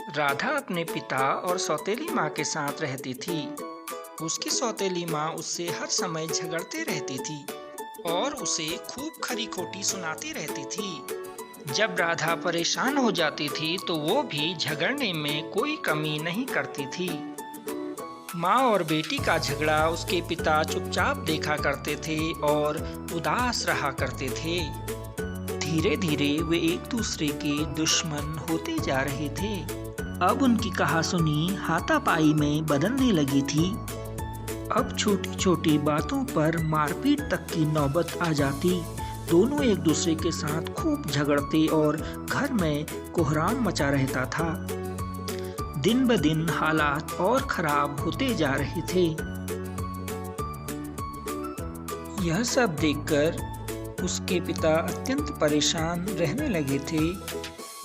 राधा अपने पिता और सौतेली माँ के साथ रहती थी। उसकी सौतेली माँ उससे हर समय झगड़ते रहती थी और उसे खूब खरी खोटी सुनाती रहती थी। जब राधा परेशान हो जाती थी तो वो भी झगड़ने में कोई कमी नहीं करती थी। माँ और बेटी का झगड़ा उसके पिता चुपचाप देखा करते थे और उदास रहा करते थे। धीरे धीरे वे एक दूसरे के दुश्मन होते जा रहे थे। अब उनकी कहासुनी हाथापाई में बदलने लगी थी। अब छोटी छोटी बातों पर मारपीट तक की नौबत आ जाती। दोनों एक दूसरे के साथ खूब झगड़ते और घर में कोहराम मचा रहता था। दिन ब दिन हालात और खराब होते जा रहे थे। यह सब देखकर उसके पिता अत्यंत परेशान रहने लगे थे।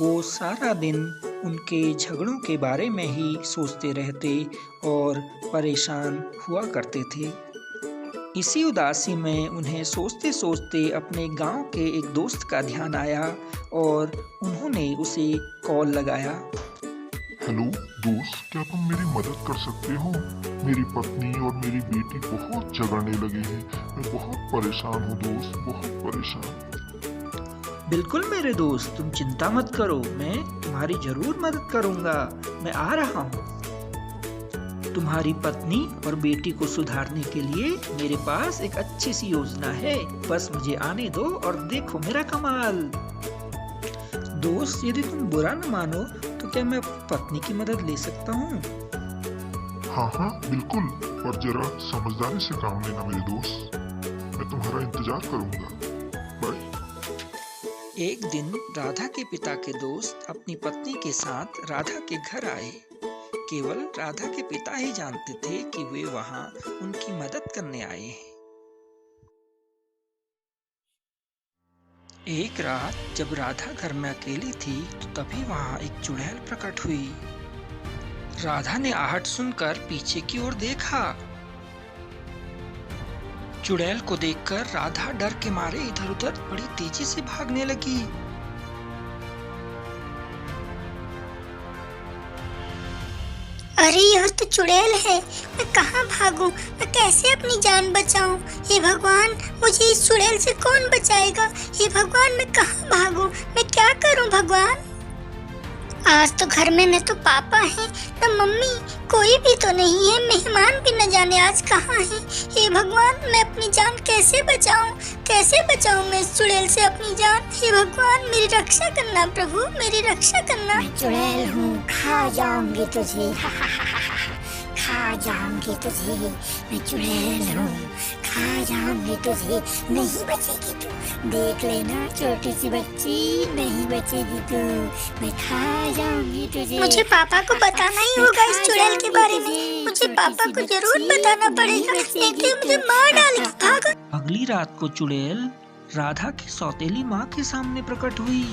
वो सारा दिन उनके झगड़ों के बारे में ही सोचते रहते और परेशान हुआ करते थे। इसी उदासी में उन्हें सोचते सोचते अपने गांव के एक दोस्त का ध्यान आया और उन्होंने उसे कॉल लगाया। हेलो दोस्त, क्या तुम मेरी मदद कर सकते हो? मेरी पत्नी और मेरी बेटी बहुत झगड़ने लगे हैं। मैं बहुत परेशान हूँ दोस्त, बहुत परेशान। बिल्कुल मेरे दोस्त, तुम चिंता मत करो, मैं तुम्हारी जरूर मदद करूंगा। मैं आ रहा हूँ। तुम्हारी पत्नी और बेटी को सुधारने के लिए मेरे पास एक अच्छी सी योजना है। बस मुझे आने दो और देखो मेरा कमाल। दोस्त, यदि तुम बुरा न मानो तो क्या मैं अपनी पत्नी की मदद ले सकता हूँ? हाँ हाँ बिल्कुल, पर जरा समझदारी से काम लेना मेरे दोस्त। मैं तुम्हारा इंतजार करूंगा। बाय। एक दिन राधा के पिता के दोस्त अपनी पत्नी के साथ राधा के घर आए। केवल राधा के पिता ही जानते थे कि वे वहां उनकी मदद करने आए हैं। एक रात जब राधा घर में अकेली थी तो तभी वहां एक चुड़ैल प्रकट हुई। राधा ने आहट सुनकर पीछे की ओर देखा। चुड़ैल को देखकर राधा डर के मारे इधर उधर बड़ी तेजी से भागने लगी। अरे यह तो चुड़ैल है। मैं कहाँ भागूं? मैं कैसे अपनी जान बचाऊं? हे भगवान, मुझे इस चुड़ैल से कौन बचाएगा? हे भगवान, मैं कहाँ भागूं? मैं क्या करूं भगवान? आज तो घर में न तो पापा हैं न मम्मी, कोई भी तो नहीं है। मेहमान भी न जाने आज कहाँ हैं। हे भगवान, मैं अपनी जान कैसे बचाऊं? कैसे बचाऊं मैं इस चुड़ैल से अपनी जान? हे भगवान, मेरी रक्षा करना प्रभु, मेरी रक्षा करना। मैं चुड़ैल हूँ, खा जाऊंगी तुझे। खा जाऊंगी तुझे। मैं चुड़ैल हूँ, खा जाऊंगी तुझे। नहीं बचेगी तू, देख लेना छोटी सी बच्ची, नहीं बचेगी तू। मैं खा जाऊंगी तुझे। मुझे पापा को बताना ही होगा इस चुड़ैल के बारे में। मुझे पापा को जरूर बताना पड़ेगा, नहीं तो मुझे मार डालेगी। भागो। अगली रात को चुड़ैल राधा की सौतेली माँ के सामने प्रकट हुई।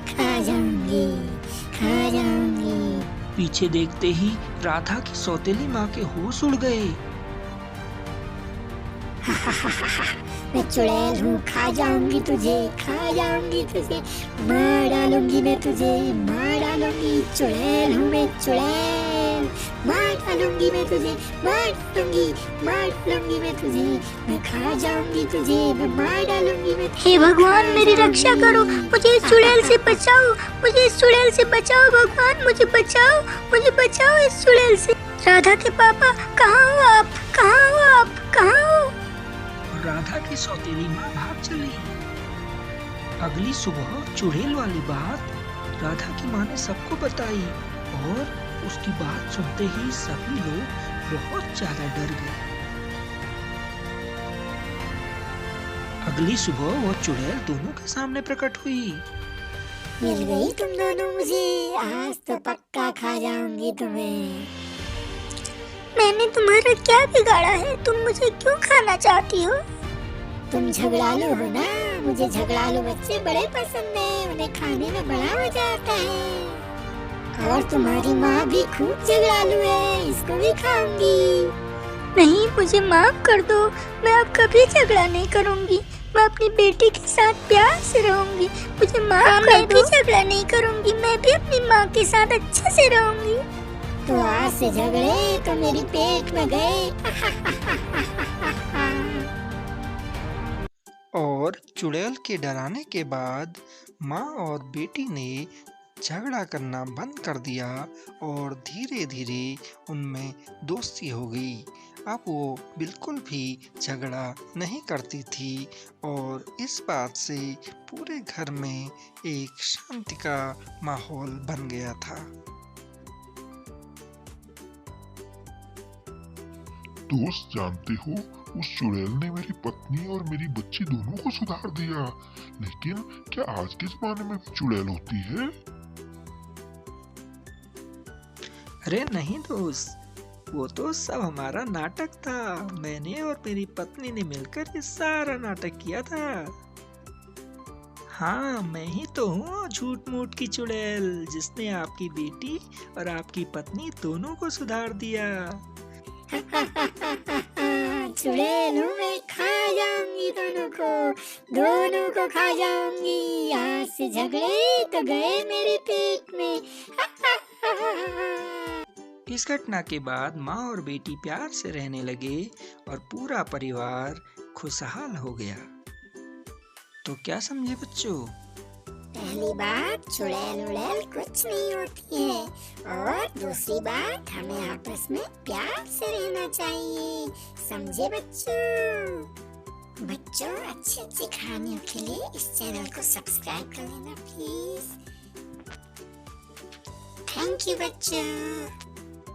खा जाऊंगी, खा जाऊंगी। पीछे देखते ही राधा की सौतेली माँ के होश उड़ गए। मैं चुड़ैल हूँ, खा जाऊंगी तुझे, खा जाऊंगी तुझे। मार डालूंगी मैं तुझे, मार डालूंगी। चुड़ैल हूँ मैं, चुड़ैल। मार डालूंगी मैं तुझे, मार डालूंगी, मार डालूंगी मैं तुझे। मैं खा जाऊंगी तुझे, मैं मार डालूंगी मैं। हे भगवान, मेरी रक्षा करो, मुझे इस चुड़ैल से बचाओ, मुझे इस चुड़ैल से बचाओ भगवान, मुझे बचाओ, मुझे बचाओ इस चुड़ैल से। राधा के पापा, कहाँ हो आप? कहाँ हो आप? कहाँ हो? राधा की सौतेली माँ भाग चली। अगली सुबह चुड़ैल वाली बात राधा की माँ ने सबको बताई और उसकी बात सुनते ही सभी लोग बहुत ज्यादा डर गए। अगली सुबह वो चुड़ैल दोनों के सामने प्रकट हुई। मिल गई तुम दोनों मुझे, आज तो पक्का खा जाऊंगी तुम्हें। मैंने तुम्हारा क्या बिगाड़ा है? तुम मुझे क्यों खाना चाहती हो? तुम झगड़ालू हो ना, मुझे झगड़ालू बच्चे बड़े पसंद हैं, उन्हें खाने में बड़ा मजा आता है। और तुम्हारी माँ भी खूब झगड़ालू है, इसको भी खाऊंगी। नहीं, मुझे माफ कर दो, मैं अब कभी झगड़ा नहीं करूंगी। मैं अपनी बेटी के साथ प्यार से रहूंगी। मुझे माफ कर दो। मैं भी झगड़ा नहीं करूंगी, मैं भी अपनी माँ के साथ अच्छे से रहूंगी। तो आज से झगड़े तो मेरी पेट में गए। और चुड़ैल के डराने के बाद माँ और बेटी ने झगड़ा करना बंद कर दिया और धीरे धीरे उनमें दोस्ती हो गई। अब वो बिल्कुल भी झगड़ा नहीं करती थी और इस बात से पूरे घर में एक शांति का माहौल बन गया था। दोस्त जानते हो, उस चुड़ैल ने मेरी पत्नी और मेरी बच्ची दोनों को सुधार दिया। लेकिन क्या आज के जमाने में भी चुड़ैल होती है? अरे नहीं दोस्त, वो तो सब हमारा नाटक था। मैंने और मेरी पत्नी ने मिलकर ये सारा नाटक किया था। हाँ, मैं ही तो हूँ झूठ मूठ की चुड़ैल जिसने आपकी बेटी और आपकी पत्नी दोनों को सुधार दिया। चुड़ैल हूँ मैं, खा जाऊंगी दोनों को खा जाऊंगी। आज से झगड़े तो गए मेरे पेट में। इस घटना के बाद माँ और बेटी प्यार से रहने लगे और पूरा परिवार खुशहाल हो गया। तो क्या समझे बच्चों? पहली बात, चुड़ैल उड़ैल कुछ नहीं होती है, और दूसरी बात, हमें आपस में प्यार से रहना चाहिए। समझे बच्चों? बच्चों, अच्छी अच्छी कहानियों के लिए इस चैनल को सब्सक्राइब कर लेना प्लीज। थैंक यू बच्चों।